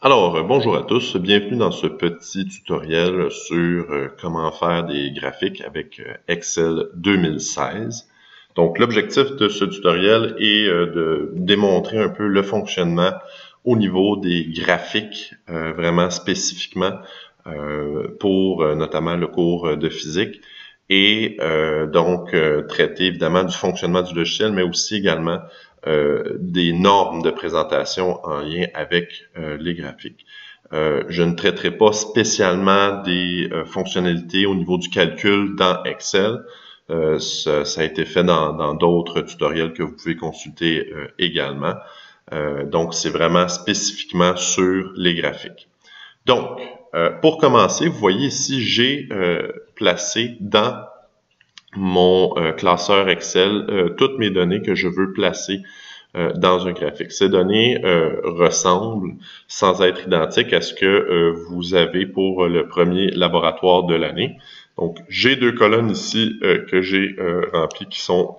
Bonjour à tous, bienvenue dans ce petit tutoriel sur comment faire des graphiques avec Excel 2016. Donc, l'objectif de ce tutoriel est de démontrer un peu le fonctionnement au niveau des graphiques, vraiment spécifiquement pour notamment le cours de physique et traiter évidemment du fonctionnement du logiciel, mais aussi également des normes de présentation en lien avec les graphiques. Je ne traiterai pas spécialement des fonctionnalités au niveau du calcul dans Excel. Ça a été fait dans d'autres tutoriels que vous pouvez consulter également. Donc, c'est vraiment spécifiquement sur les graphiques. Donc, pour commencer, vous voyez ici, j'ai placé dans mon classeur Excel toutes mes données que je veux placer dans un graphique. Ces données ressemblent, sans être identiques, à ce que vous avez pour le premier laboratoire de l'année. Donc, j'ai deux colonnes ici que j'ai remplies qui sont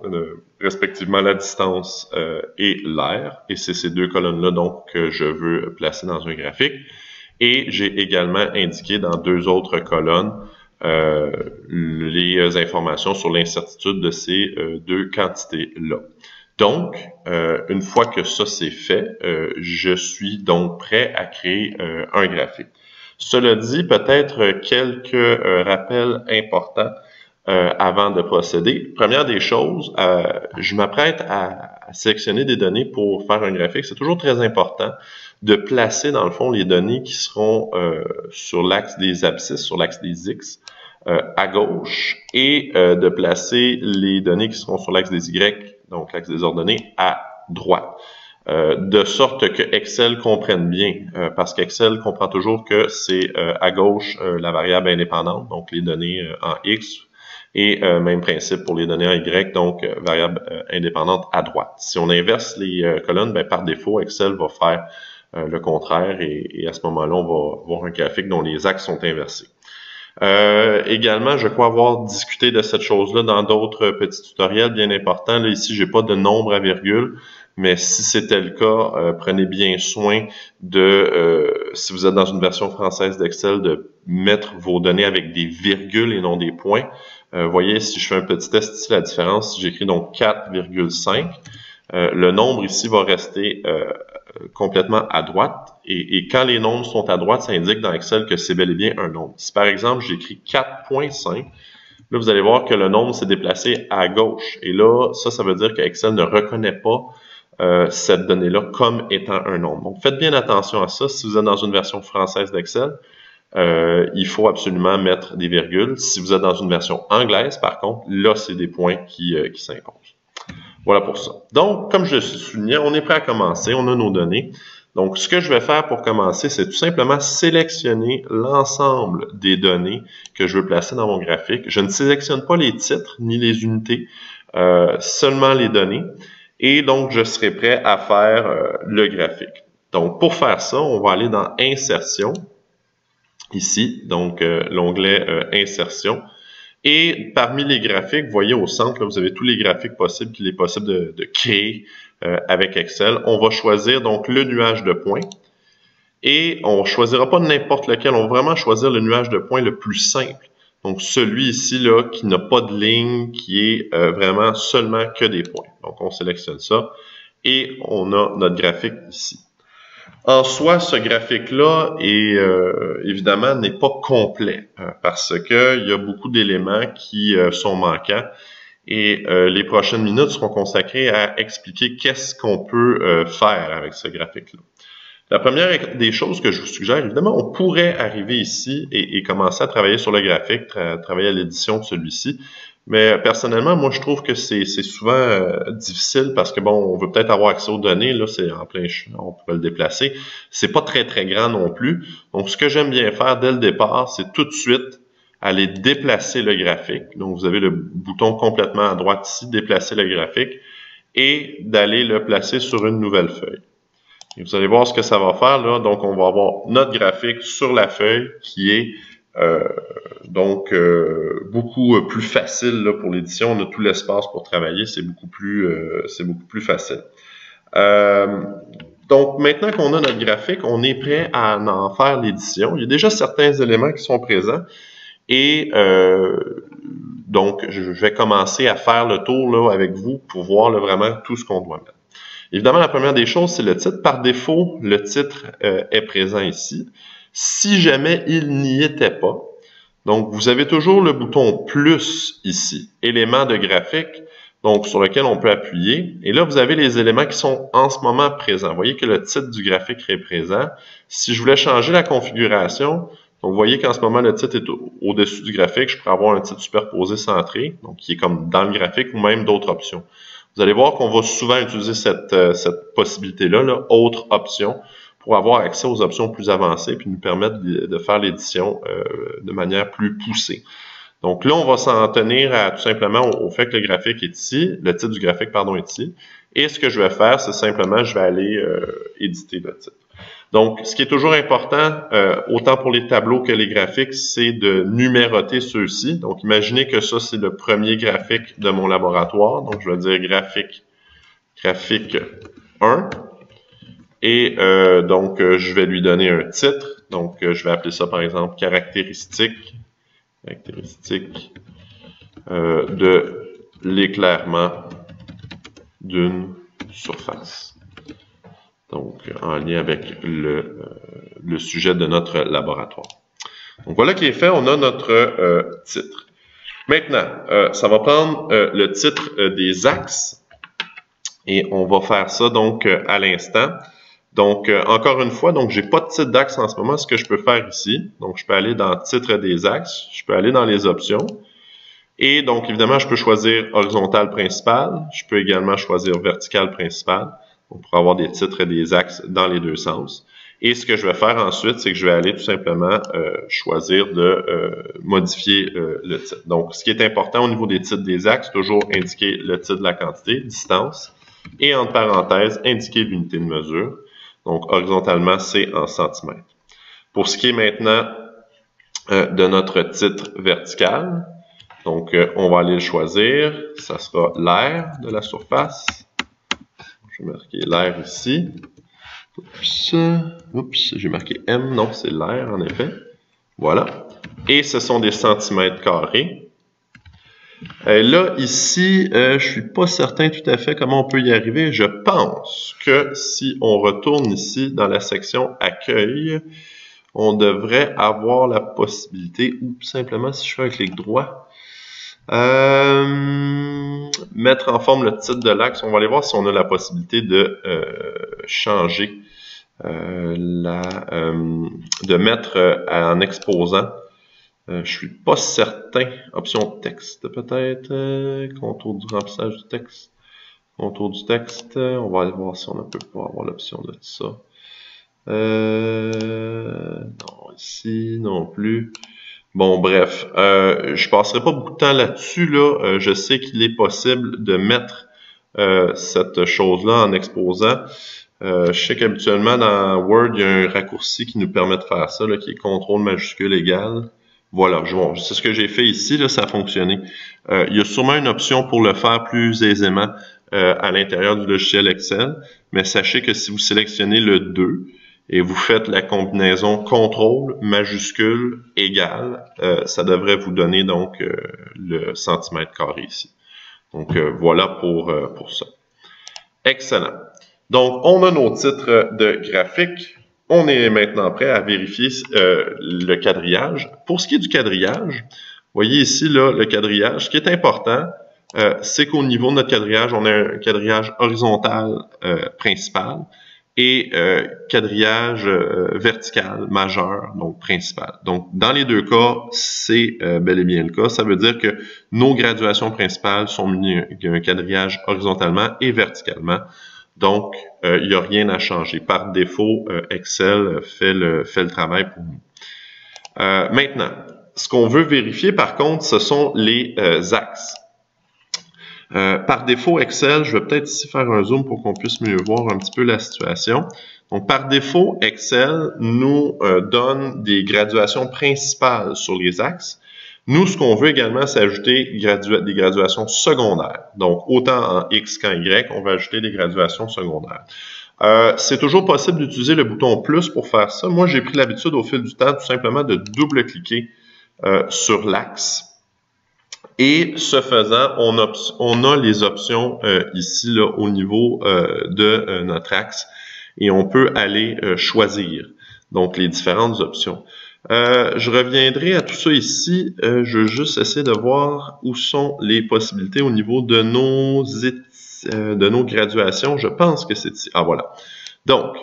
respectivement la distance et l'air. Et c'est ces deux colonnes-là donc que je veux placer dans un graphique. Et j'ai également indiqué dans deux autres colonnes les informations sur l'incertitude de ces deux quantités-là. Donc, une fois que ça c'est fait, je suis donc prêt à créer un graphique. Cela dit, peut-être quelques rappels importants avant de procéder. Première des choses, je m'apprête à sélectionner des données pour faire un graphique. C'est toujours très important de placer, dans le fond, les données qui seront sur l'axe des abscisses, sur l'axe des X, à gauche, et de placer les données qui seront sur l'axe des Y, donc l'axe des ordonnées, à droite. De sorte que Excel comprenne bien, parce qu'Excel comprend toujours que c'est à gauche la variable indépendante, donc les données en X, et même principe pour les données en Y, donc variable indépendante à droite. Si on inverse les colonnes, par défaut, Excel va faire le contraire, et à ce moment-là, on va voir un graphique dont les axes sont inversés. Également, je crois avoir discuté de cette chose-là dans d'autres petits tutoriels bien importants. Là, ici, j'ai pas de nombre à virgule, mais si c'était le cas, prenez bien soin de, si vous êtes dans une version française d'Excel, de mettre vos données avec des virgules et non des points. Voyez, si je fais un petit test ici, la différence, si j'écris donc 4,5, le nombre ici va rester complètement à droite. Et quand les nombres sont à droite, ça indique dans Excel que c'est bel et bien un nombre. Si par exemple, j'écris 4,5, là, vous allez voir que le nombre s'est déplacé à gauche. Et là, ça veut dire que Excel ne reconnaît pas cette donnée-là comme étant un nombre. Donc, faites bien attention à ça. Si vous êtes dans une version française d'Excel, il faut absolument mettre des virgules. Si vous êtes dans une version anglaise, par contre, là, c'est des points qui s'imposent. Voilà pour ça. Donc, comme je le soulignais, on est prêt à commencer. On a nos données. Donc, ce que je vais faire pour commencer, c'est tout simplement sélectionner l'ensemble des données que je veux placer dans mon graphique. Je ne sélectionne pas les titres ni les unités, seulement les données. Et donc, je serai prêt à faire le graphique. Donc, pour faire ça, on va aller dans Insertion, ici, donc l'onglet Insertion. Et parmi les graphiques, vous voyez au centre, là, vous avez tous les graphiques possibles qu'il est possible de créer avec Excel. On va choisir donc le nuage de points. Et on ne choisira pas n'importe lequel, on va vraiment choisir le nuage de points le plus simple. Donc celui ici là qui n'a pas de ligne, qui est vraiment seulement que des points. Donc on sélectionne ça et on a notre graphique ici. En soi, ce graphique-là évidemment n'est pas complet parce qu'il y a beaucoup d'éléments qui sont manquants et les prochaines minutes seront consacrées à expliquer qu'est-ce qu'on peut faire avec ce graphique-là. La première des choses que je vous suggère, évidemment, on pourrait arriver ici et commencer à travailler sur le graphique, travailler à l'édition de celui-ci. Mais personnellement, moi, je trouve que c'est souvent difficile parce que, bon, on veut peut-être avoir accès aux données. Là, c'est en plein champ, on pourrait le déplacer. C'est pas très, très grand non plus. Donc, ce que j'aime bien faire dès le départ, c'est tout de suite aller déplacer le graphique. Donc, vous avez le bouton complètement à droite ici, déplacer le graphique, et d'aller le placer sur une nouvelle feuille. Et vous allez voir ce que ça va faire là. Donc, on va avoir notre graphique sur la feuille qui est beaucoup plus facile là, pour l'édition. On a tout l'espace pour travailler, c'est beaucoup plus facile. Donc, maintenant qu'on a notre graphique, on est prêt à en faire l'édition. Il y a déjà certains éléments qui sont présents. Et donc, je vais commencer à faire le tour là, avec vous pour voir là, vraiment tout ce qu'on doit mettre. Évidemment, la première des choses, c'est le titre. Par défaut, le titre est présent ici. Si jamais il n'y était pas, donc vous avez toujours le bouton plus ici, élément de graphique, donc sur lequel on peut appuyer. Et là, vous avez les éléments qui sont en ce moment présents. Vous voyez que le titre du graphique est présent. Si je voulais changer la configuration, donc vous voyez qu'en ce moment, le titre est au-dessus du graphique. Je pourrais avoir un titre superposé centré, donc qui est comme dans le graphique ou même d'autres options. Vous allez voir qu'on va souvent utiliser cette possibilité-là, là, autre option, pour avoir accès aux options plus avancées puis nous permettre de faire l'édition de manière plus poussée. Donc là, on va s'en tenir à tout simplement au fait que le graphique est ici, le titre du graphique, pardon, est ici. Et ce que je vais faire, c'est simplement, je vais aller éditer le titre. Donc, ce qui est toujours important, autant pour les tableaux que les graphiques, c'est de numéroter ceux-ci. Donc, imaginez que ça, c'est le premier graphique de mon laboratoire. Donc, je vais dire graphique 1. Et donc, je vais lui donner un titre. Donc, je vais appeler ça, par exemple, caractéristique de l'éclairement d'une surface. Donc, en lien avec le sujet de notre laboratoire. Donc, voilà qui est fait, on a notre titre. Maintenant, ça va prendre le titre des axes et on va faire ça donc à l'instant. Donc, encore une fois, donc j'ai pas de titre d'axe en ce moment. Ce que je peux faire ici, donc je peux aller dans titre des axes, je peux aller dans les options. Et donc, évidemment, je peux choisir horizontal principal. Je peux également choisir vertical principal. Pour avoir des titres et des axes dans les deux sens. Et ce que je vais faire ensuite, c'est que je vais aller tout simplement choisir de modifier le titre. Donc, ce qui est important au niveau des titres des axes, toujours indiquer le titre de la quantité, distance, et entre parenthèses, indiquer l'unité de mesure. Donc, horizontalement, c'est en centimètres. Pour ce qui est maintenant de notre titre vertical, donc on va aller le choisir. Ça sera l'aire de la surface. Je vais marquer l'air ici. Oups, j'ai marqué M. Non, c'est l'air, en effet. Voilà. Et ce sont des centimètres carrés. Là, ici, je suis pas certain tout à fait comment on peut y arriver. Je pense que si on retourne ici dans la section Accueil, on devrait avoir la possibilité, ou simplement si je fais un clic droit, mettre en forme le titre de l'axe. On va aller voir si on a la possibilité de changer, de mettre en exposant. Je suis pas certain. Option texte peut-être. Contour du remplissage du texte. Contour du texte. On va aller voir si on peut pas avoir l'option de ça. Non, ici non plus. Bon, bref, je passerai pas beaucoup de temps là-dessus. Là. Je sais qu'il est possible de mettre cette chose-là en exposant. Je sais qu'habituellement, dans Word, il y a un raccourci qui nous permet de faire ça, là, qui est CTRL majuscule égal. Voilà, c'est ce que j'ai fait ici, là, ça a fonctionné. Il y a sûrement une option pour le faire plus aisément à l'intérieur du logiciel Excel, mais sachez que si vous sélectionnez le 2, et vous faites la combinaison CTRL majuscule égal, ça devrait vous donner donc le centimètre carré ici. Donc voilà pour ça. Excellent. Donc on a nos titres de graphique. On est maintenant prêt à vérifier le quadrillage. Pour ce qui est du quadrillage, vous voyez ici là, le quadrillage. Ce qui est important, c'est qu'au niveau de notre quadrillage, on a un quadrillage horizontal principal et quadrillage vertical majeur, donc principal. Donc, dans les deux cas, c'est bel et bien le cas. Ça veut dire que nos graduations principales sont munies d'un quadrillage horizontalement et verticalement. Donc, il n'y a rien à changer. Par défaut, Excel fait le travail pour nous. Maintenant, ce qu'on veut vérifier, par contre, ce sont les axes. Par défaut, Excel, je vais peut-être ici faire un zoom pour qu'on puisse mieux voir un petit peu la situation. Donc, par défaut, Excel nous donne des graduations principales sur les axes. Nous, ce qu'on veut également, c'est ajouter des graduations secondaires. Donc, autant en X qu'en Y, on va ajouter des graduations secondaires. C'est toujours possible d'utiliser le bouton plus pour faire ça. Moi, j'ai pris l'habitude au fil du temps tout simplement de double-cliquer sur l'axe. Et ce faisant, on a les options ici là, au niveau de notre axe et on peut aller choisir donc les différentes options. Je reviendrai à tout ça ici. Je veux juste essayer de voir où sont les possibilités au niveau de nos graduations. Je pense que c'est ici. Ah, voilà. Donc,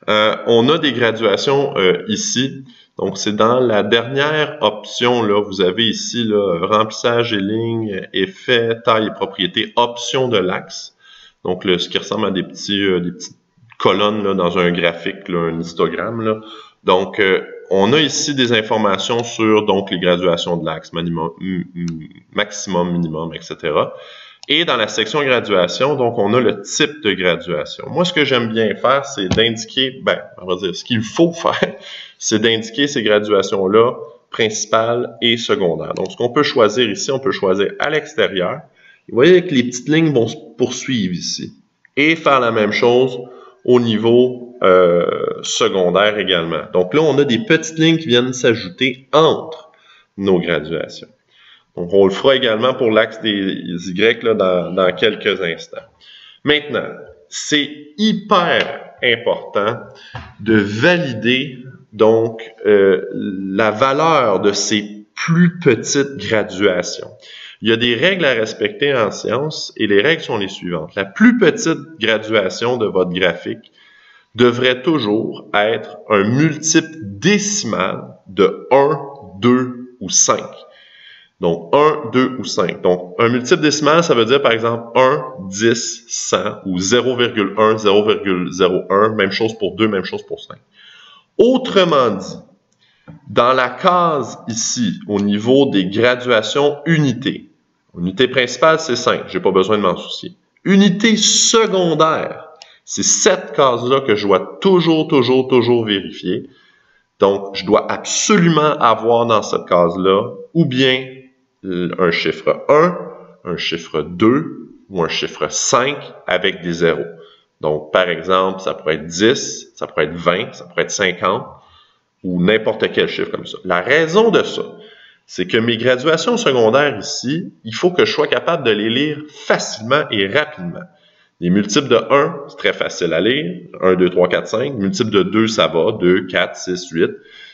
on a des graduations ici. Donc, c'est dans la dernière option, là, vous avez ici, là, remplissage et lignes, effet, taille et propriétés, option de l'axe. Donc, ce qui ressemble à des petites colonnes là, dans un graphique, là, un histogramme. Là. Donc, on a ici des informations sur donc les graduations de l'axe, maximum, minimum, etc. Et dans la section graduation, donc, on a le type de graduation. Moi, ce que j'aime bien faire, c'est d'indiquer, on va dire, ce qu'il faut faire, c'est d'indiquer ces graduations-là, principales et secondaires. Donc, ce qu'on peut choisir ici, on peut choisir à l'extérieur. Vous voyez que les petites lignes vont se poursuivre ici. Et faire la même chose au niveau secondaire également. Donc là, on a des petites lignes qui viennent s'ajouter entre nos graduations. Donc, on le fera également pour l'axe des Y là, dans quelques instants. Maintenant, c'est hyper important de valider donc la valeur de ces plus petites graduations. Il y a des règles à respecter en sciences et les règles sont les suivantes. La plus petite graduation de votre graphique devrait toujours être un multiple décimal de 1, 2 ou 5. Donc, 1, 2 ou 5. Donc, un multiple décimal, ça veut dire, par exemple, 1, 10, 100 ou 0,1, 0,01. Même chose pour 2, même chose pour 5. Autrement dit, dans la case ici, au niveau des graduations unités, unité principale, c'est 5. Je n'ai pas besoin de m'en soucier. Unité secondaire, c'est cette case-là que je dois toujours vérifier. Donc, je dois absolument avoir dans cette case-là ou bien un chiffre 1, un chiffre 2 ou un chiffre 5 avec des zéros. Donc, par exemple, ça pourrait être 10, ça pourrait être 20, ça pourrait être 50 ou n'importe quel chiffre comme ça. La raison de ça, c'est que mes graduations secondaires ici, il faut que je sois capable de les lire facilement et rapidement. Les multiples de 1, c'est très facile à lire. 1, 2, 3, 4, 5. Multiples de 2, ça va. 2, 4, 6, 8.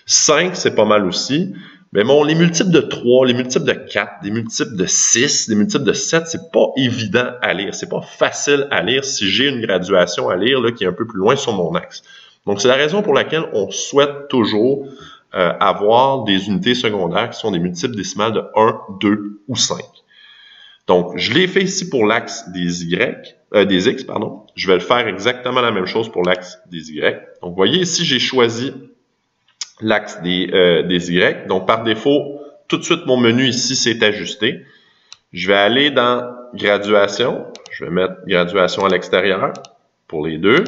5, c'est pas mal aussi. Mais bon, les multiples de 3, les multiples de 4, les multiples de 6, les multiples de 7, c'est pas évident à lire. C'est pas facile à lire si j'ai une graduation à lire là, qui est un peu plus loin sur mon axe. Donc, c'est la raison pour laquelle on souhaite toujours avoir des unités secondaires qui sont des multiples décimales de 1, 2 ou 5. Donc, je l'ai fait ici pour l'axe des X, pardon. Je vais le faire exactement la même chose pour l'axe des Y. Donc, vous voyez ici, j'ai choisi l'axe des Y. Donc, par défaut, tout de suite, mon menu ici s'est ajusté. Je vais aller dans graduation. Je vais mettre graduation à l'extérieur pour les deux.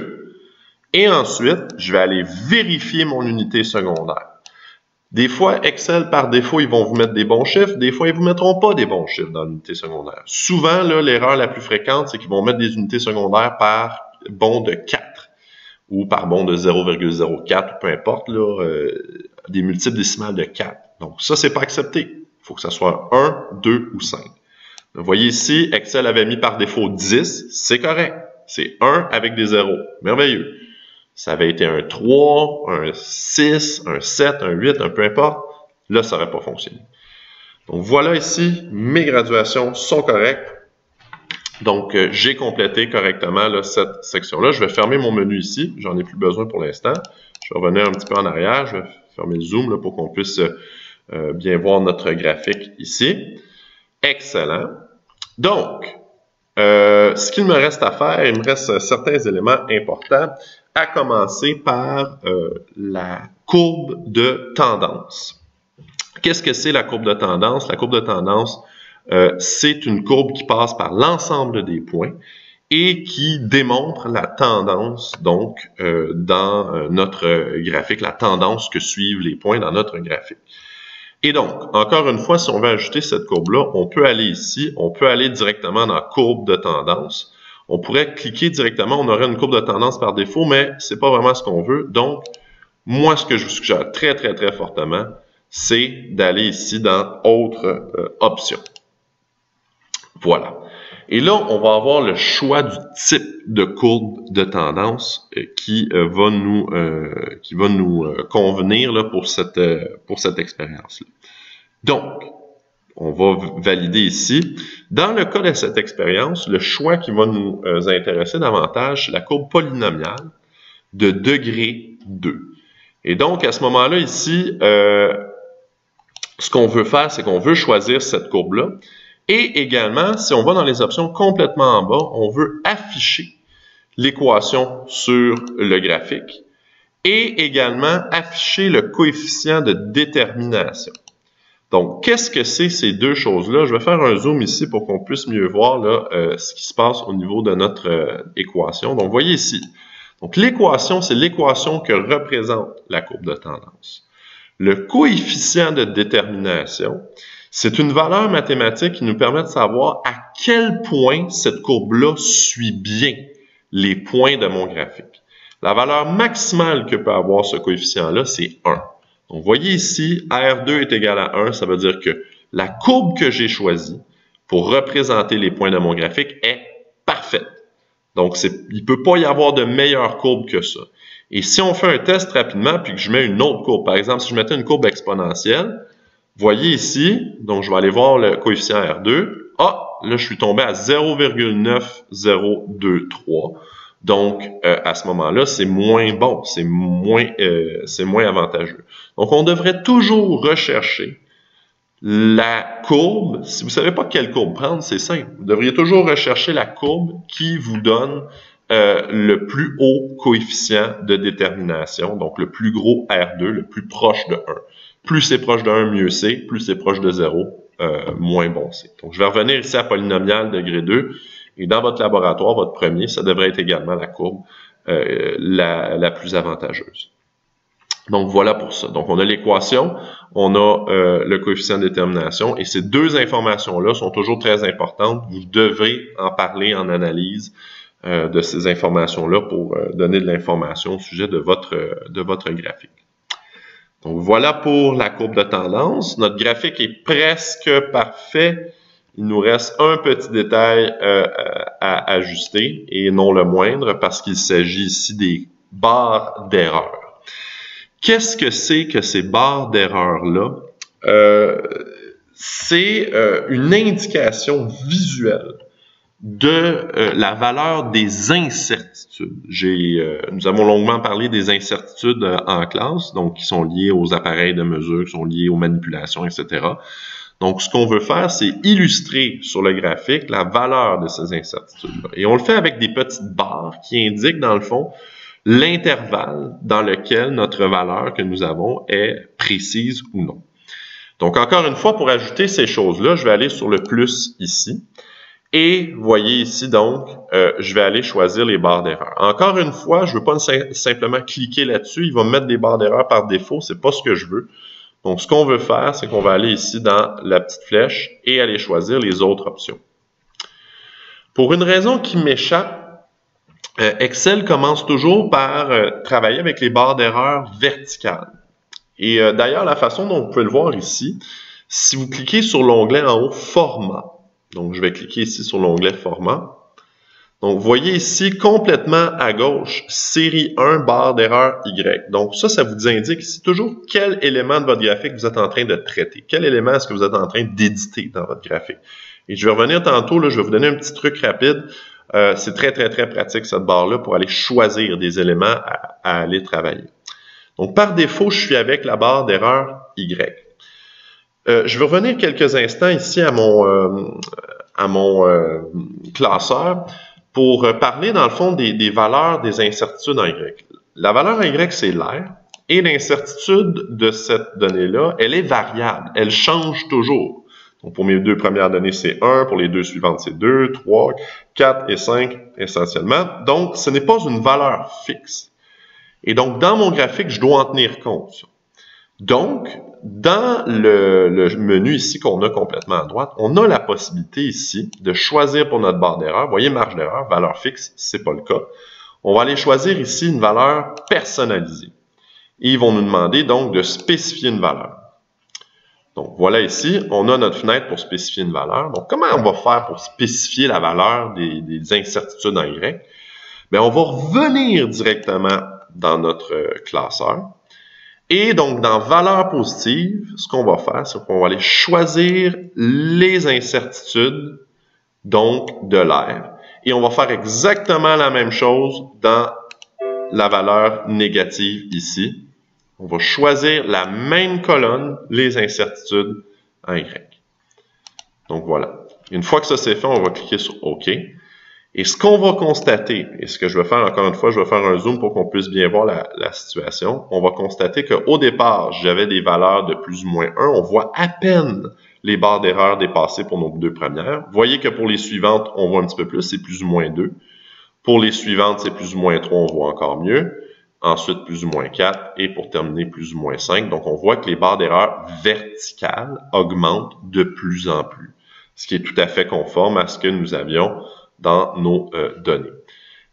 Et ensuite, je vais aller vérifier mon unité secondaire. Des fois, Excel, par défaut, ils vont vous mettre des bons chiffres. Des fois, ils ne vous mettront pas des bons chiffres dans l'unité secondaire. Souvent, l'erreur la plus fréquente, c'est qu'ils vont mettre des unités secondaires par bond de 4 ou par bond de 0,04 ou peu importe, là, des multiples décimales de 4. Donc, ça, c'est pas accepté. Il faut que ça soit 1, 2 ou 5. Vous voyez ici, Excel avait mis par défaut 10. C'est correct. C'est 1 avec des zéros. Merveilleux. Ça avait été un 3, un 6, un 7, un 8, un peu importe. Là, ça n'aurait pas fonctionné. Donc, voilà ici, mes graduations sont correctes. Donc, j'ai complété correctement là, cette section-là. Je vais fermer mon menu ici. J'en ai plus besoin pour l'instant. Je vais revenir un petit peu en arrière. Je vais fermer le zoom là, pour qu'on puisse bien voir notre graphique ici. Excellent. Donc, ce qu'il me reste à faire, il me reste certains éléments importants, à commencer par la courbe de tendance. Qu'est-ce que c'est la courbe de tendance? La courbe de tendance, c'est une courbe qui passe par l'ensemble des points et qui démontre la tendance, donc, dans notre graphique, la tendance que suivent les points dans notre graphique. Et donc, encore une fois, si on veut ajouter cette courbe-là, on peut aller ici, on peut aller directement dans courbe de tendance. On pourrait cliquer directement, on aurait une courbe de tendance par défaut, mais c'est pas vraiment ce qu'on veut. Donc, moi, ce que je vous suggère très, très, très fortement, c'est d'aller ici dans Autres options. Voilà. Et là, on va avoir le choix du type de courbe de tendance qui va nous convenir là, pour cette expérience-là. Donc, on va valider ici. Dans le cas de cette expérience, le choix qui va nous intéresser davantage, c'est la courbe polynomiale de degré 2. Et donc, à ce moment-là, ici, ce qu'on veut faire, c'est qu'on veut choisir cette courbe-là. Et également, si on va dans les options complètement en bas, on veut afficher l'équation sur le graphique et également afficher le coefficient de détermination. Donc, qu'est-ce que c'est ces deux choses-là? Je vais faire un zoom ici pour qu'on puisse mieux voir là, ce qui se passe au niveau de notre équation. Donc, voyez ici. Donc, l'équation, c'est l'équation que représente la courbe de tendance. Le coefficient de détermination, c'est une valeur mathématique qui nous permet de savoir à quel point cette courbe-là suit bien les points de mon graphique. La valeur maximale que peut avoir ce coefficient-là, c'est 1. Donc, vous voyez ici, R2 est égal à 1, ça veut dire que la courbe que j'ai choisie pour représenter les points de mon graphique est parfaite. Donc, il ne peut pas y avoir de meilleure courbe que ça. Et si on fait un test rapidement, puis que je mets une autre courbe, par exemple, si je mettais une courbe exponentielle, voyez ici, donc je vais aller voir le coefficient R2. Ah, là, je suis tombé à 0,9023. Donc, à ce moment-là, c'est moins bon, c'est moins avantageux. Donc, on devrait toujours rechercher la courbe. Si vous ne savez pas quelle courbe prendre, c'est simple. Vous devriez toujours rechercher la courbe qui vous donne le plus haut coefficient de détermination, donc le plus gros R2, le plus proche de 1. Plus c'est proche de 1, mieux c'est. Plus c'est proche de 0, moins bon c'est. Donc, je vais revenir ici à polynomial degré 2. Et dans votre laboratoire, votre premier, ça devrait être également la courbe la plus avantageuse. Donc, voilà pour ça. Donc, on a l'équation, on a le coefficient de détermination. Et ces deux informations-là sont toujours très importantes. Vous devez en parler en analyse de ces informations-là pour donner de l'information au sujet de votre graphique. Donc, voilà pour la courbe de tendance. Notre graphique est presque parfait. Il nous reste un petit détail à ajuster, et non le moindre, parce qu'il s'agit ici des barres d'erreur. Qu'est-ce que c'est que ces barres d'erreur-là? C'est une indication visuelle de la valeur des incertitudes. Nous avons longuement parlé des incertitudes en classe, donc qui sont liées aux appareils de mesure, qui sont liées aux manipulations, etc. Donc, ce qu'on veut faire, c'est illustrer sur le graphique la valeur de ces incertitudes-là. Et on le fait avec des petites barres qui indiquent, dans le fond, l'intervalle dans lequel notre valeur que nous avons est précise ou non. Donc, encore une fois, pour ajouter ces choses-là, je vais aller sur le plus ici. Et vous voyez ici, donc, je vais aller choisir les barres d'erreur. Encore une fois, je ne veux pas simplement cliquer là-dessus. Il va me mettre des barres d'erreur par défaut. Ce n'est pas ce que je veux. Donc, ce qu'on veut faire, c'est qu'on va aller ici dans la petite flèche et aller choisir les autres options. Pour une raison qui m'échappe, Excel commence toujours par travailler avec les barres d'erreur verticales. Et d'ailleurs, la façon dont vous pouvez le voir ici, si vous cliquez sur l'onglet en haut « Format », donc je vais cliquer ici sur l'onglet « Format », donc, vous voyez ici, complètement à gauche, série 1, barre d'erreur Y. Donc, ça vous indique ici toujours quel élément de votre graphique vous êtes en train de traiter. Quel élément est-ce que vous êtes en train d'éditer dans votre graphique. Et je vais revenir tantôt, là, je vais vous donner un petit truc rapide. C'est très, très, très pratique, cette barre-là, pour aller choisir des éléments à aller travailler. Donc, par défaut, je suis avec la barre d'erreur Y. Je vais revenir quelques instants ici à mon classeur pour parler, dans le fond, des valeurs des incertitudes en Y. La valeur en Y, c'est l'air, et l'incertitude de cette donnée-là, elle est variable, elle change toujours. Donc, pour mes deux premières données, c'est 1, pour les deux suivantes, c'est 2, 3, 4 et 5, essentiellement. Donc, ce n'est pas une valeur fixe. Et donc, dans mon graphique, je dois en tenir compte. Donc, dans le menu ici qu'on a complètement à droite, on a la possibilité ici de choisir pour notre barre d'erreur. Vous voyez, marge d'erreur, valeur fixe, c'est pas le cas. On va aller choisir ici une valeur personnalisée. Et ils vont nous demander donc de spécifier une valeur. Donc, voilà ici, on a notre fenêtre pour spécifier une valeur. Donc, comment on va faire pour spécifier la valeur des incertitudes en Y? Bien, on va revenir directement dans notre classeur. Et donc, dans valeur positive, ce qu'on va faire, c'est qu'on va aller choisir les incertitudes, donc de l'air. Et on va faire exactement la même chose dans la valeur négative ici. On va choisir la même colonne, les incertitudes en Y. Donc voilà. Une fois que ça c'est fait, on va cliquer sur OK. Et ce qu'on va constater, et ce que je vais faire encore une fois, je vais faire un zoom pour qu'on puisse bien voir la situation. On va constater qu'au départ, j'avais des valeurs de plus ou moins 1. On voit à peine les barres d'erreur dépasser pour nos deux premières. Vous voyez que pour les suivantes, on voit un petit peu plus, c'est plus ou moins 2. Pour les suivantes, c'est plus ou moins 3, on voit encore mieux. Ensuite, plus ou moins 4. Et pour terminer, plus ou moins 5. Donc, on voit que les barres d'erreur verticales augmentent de plus en plus. Ce qui est tout à fait conforme à ce que nous avions dans nos données.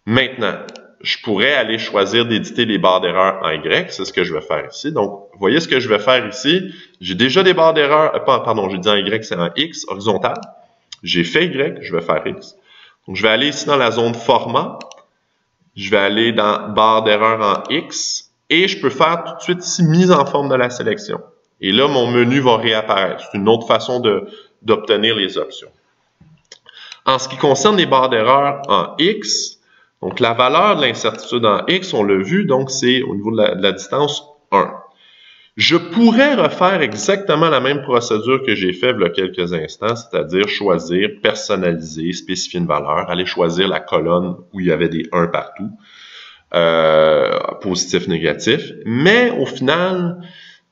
Maintenant, je pourrais aller choisir d'éditer les barres d'erreur en Y. C'est ce que je vais faire ici. Donc, vous voyez ce que je vais faire ici. J'ai déjà des barres d'erreur. Pardon, j'ai dit en Y, c'est en X, horizontal. J'ai fait Y, je vais faire X. Donc, je vais aller ici dans la zone format. Je vais aller dans barre d'erreur en X. Et je peux faire tout de suite ici mise en forme de la sélection. Et là, mon menu va réapparaître. C'est une autre façon d'obtenir les options. En ce qui concerne les barres d'erreur en X, donc la valeur de l'incertitude en X, on l'a vu, donc c'est au niveau de la distance 1. Je pourrais refaire exactement la même procédure que j'ai fait il y a quelques instants, c'est-à-dire choisir, personnaliser, spécifier une valeur, aller choisir la colonne où il y avait des 1 partout, positif, négatif, mais au final,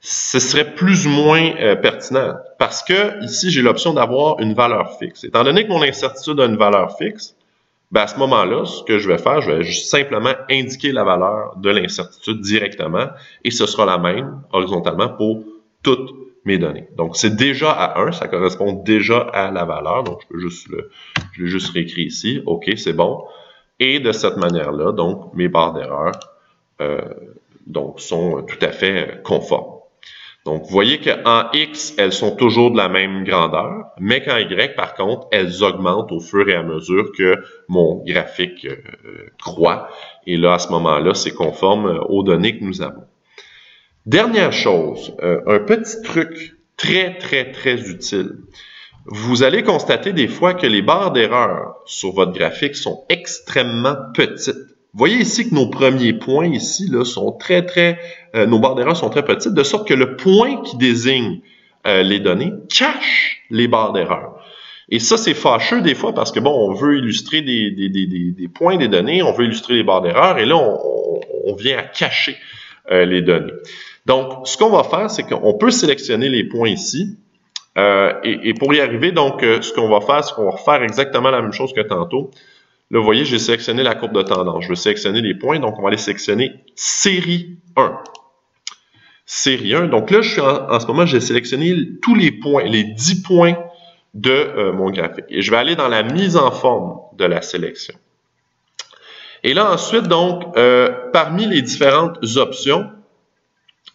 ce serait plus ou moins pertinent parce que ici, j'ai l'option d'avoir une valeur fixe. Étant donné que mon incertitude a une valeur fixe, ben à ce moment-là, ce que je vais faire, je vais juste simplement indiquer la valeur de l'incertitude directement et ce sera la même horizontalement pour toutes mes données. Donc, c'est déjà à 1, ça correspond déjà à la valeur. Donc, je l'ai juste réécrit ici. OK, c'est bon. Et de cette manière-là, donc, mes barres d'erreur donc, sont tout à fait conformes. Donc, vous voyez qu'en X, elles sont toujours de la même grandeur, mais qu'en Y, par contre, elles augmentent au fur et à mesure que mon graphique croît. Et là, à ce moment-là, c'est conforme aux données que nous avons. Dernière chose, un petit truc très, très, très utile. Vous allez constater des fois que les barres d'erreur sur votre graphique sont extrêmement petites. Vous voyez ici que nos premiers points ici là, sont nos barres d'erreur sont très petites, de sorte que le point qui désigne les données cache les barres d'erreur. Et ça, c'est fâcheux des fois parce que, bon, on veut illustrer des points des données, on veut illustrer les barres d'erreur, et là, on vient à cacher les données. Donc, ce qu'on va faire, c'est qu'on peut sélectionner les points ici, et pour y arriver, donc, ce qu'on va faire, c'est qu'on va refaire exactement la même chose que tantôt. Là, vous voyez, j'ai sélectionné la courbe de tendance. Je veux sélectionner les points, donc on va aller sélectionner série 1. Série 1. Donc là, en ce moment, j'ai sélectionné tous les points, les 10 points de mon graphique. Et je vais aller dans la mise en forme de la sélection. Et là, ensuite, donc, parmi les différentes options,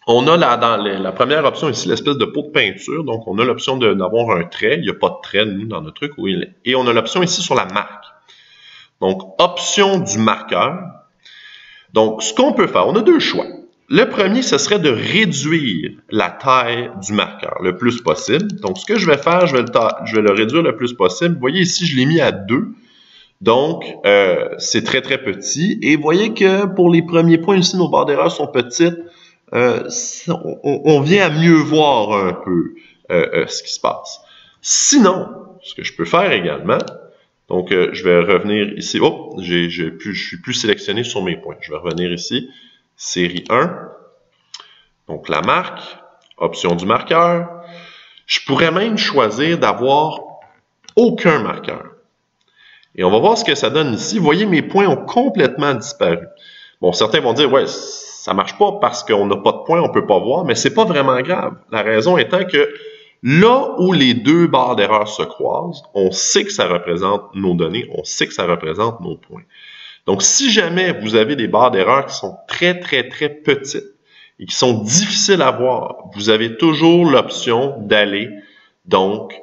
on a dans la première option ici, l'espèce de pot de peinture. Donc, on a l'option d'avoir un trait. Il n'y a pas de trait, nous, dans notre truc. Et on a l'option ici sur la marque. Donc, option du marqueur. Donc, ce qu'on peut faire, on a deux choix. Le premier, ce serait de réduire la taille du marqueur le plus possible. Donc, ce que je vais faire, je vais le réduire le plus possible. Vous voyez ici, je l'ai mis à 2. Donc, c'est très, très petit. Et vous voyez que pour les premiers points ici, nos barres d'erreur sont petites. On vient à mieux voir un peu ce qui se passe. Sinon, ce que je peux faire également, donc je vais revenir ici. Oh, je suis plus sélectionné sur mes points. Je vais revenir ici. Série 1. Donc la marque, option du marqueur. Je pourrais même choisir d'avoir aucun marqueur. Et on va voir ce que ça donne ici. Vous voyez, mes points ont complètement disparu. Bon, certains vont dire, ouais, Ça marche pas parce qu'on n'a pas de points, on peut pas voir, mais c'est pas vraiment grave. La raison étant que là où les deux barres d'erreur se croisent, on sait que ça représente nos données, on sait que ça représente nos points. Donc, si jamais vous avez des barres d'erreur qui sont très, très, très petites et qui sont difficiles à voir, vous avez toujours l'option d'aller, donc,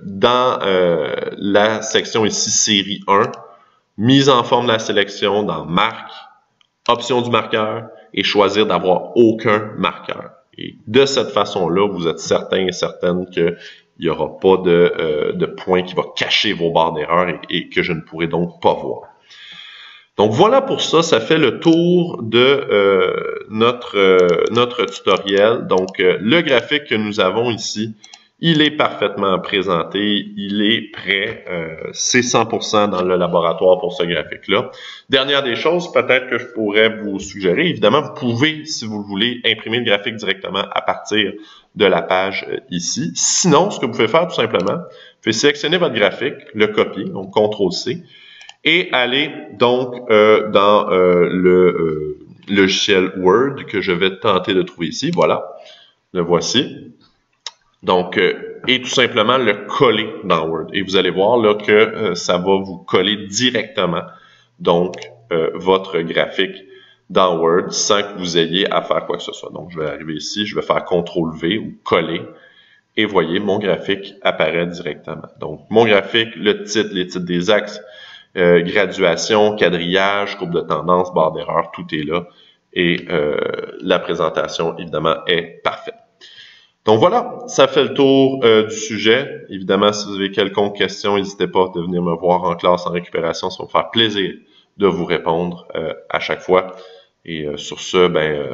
dans la section ici, série 1, mise en forme de la sélection, dans Marque, option du marqueur, et choisir d'avoir aucun marqueur. Et de cette façon-là, vous êtes certain et certaine qu'il n'y aura pas de point qui va cacher vos barres d'erreur et que je ne pourrai donc pas voir. Donc voilà pour ça, ça fait le tour de notre tutoriel. Donc le graphique que nous avons ici, il est parfaitement présenté, il est prêt, c'est 100% dans le laboratoire pour ce graphique-là. Dernière des choses, peut-être que je pourrais vous suggérer, évidemment, vous pouvez, si vous le voulez, imprimer le graphique directement à partir de la page ici. Sinon, ce que vous pouvez faire tout simplement, vous pouvez sélectionner votre graphique, le copier, donc CTRL-C, et aller donc dans le logiciel Word que je vais tenter de trouver ici. Voilà, le voici. Donc, et tout simplement le coller dans Word. Et vous allez voir là que ça va vous coller directement, donc, votre graphique dans Word sans que vous ayez à faire quoi que ce soit. Donc, je vais arriver ici, je vais faire CTRL-V ou coller. Et voyez, mon graphique apparaît directement. Donc, mon graphique, le titre, les titres des axes, graduation, quadrillage, courbe de tendance, barre d'erreur, tout est là. Et la présentation, évidemment, est parfaite. Donc voilà, ça fait le tour du sujet. Évidemment, si vous avez quelconque question, n'hésitez pas de venir me voir en classe en récupération. Ça va me faire plaisir de vous répondre à chaque fois. Et sur ce,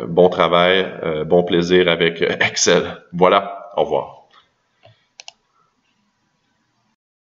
bon travail, bon plaisir avec Excel. Voilà, au revoir.